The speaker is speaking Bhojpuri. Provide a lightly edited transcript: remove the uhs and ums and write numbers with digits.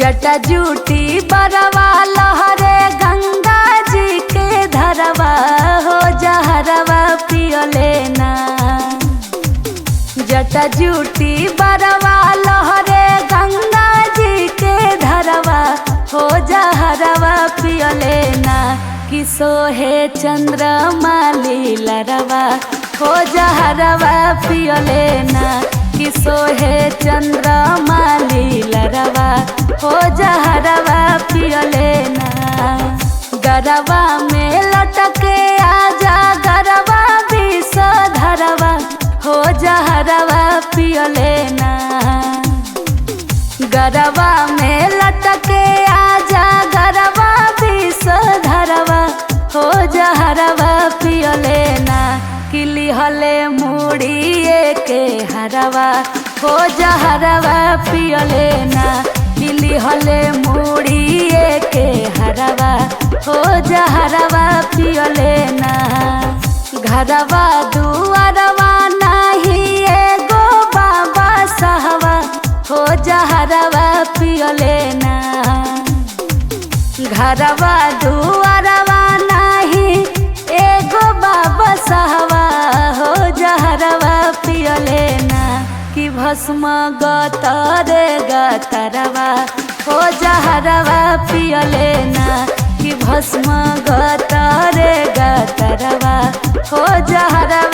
जटा जूटी बरवा लहरे गंगा जी के धरवा हो जहरवा पियले ना। जटा जूटी बरवा लहरे गंगा जी के धरवा हो जहरवा पियले ना। कि सोहे चंद्रमा लीलरवा हो जहरवा पियले ना। कि सोहे चंद्रमा लीलरवा हो जहरवा पियले ना। गरवा में लटके आजा गरवा विष धरवा हो जहरवा पियले ना। गरवा में लटके आजा गरवा विष धरवा हो जहरवा पियले ना। कि लिहले मुड़िए के हरवा हो जहरवा पियले ना। कि लिहले मुड़िए के हरवा हो जहरवा पियले ना। घरवा दुआरवा नाही एगो बाबा सहवा हो जहरवा पियले ना। घरवा दुआरवा नाही एगो बाबा सहवा हो जहरवा पियले ना। कि भस्म गतरे गतरवा हो जहरवा पियले ना। कि भस्म गतरे गतरवा हो जहरवा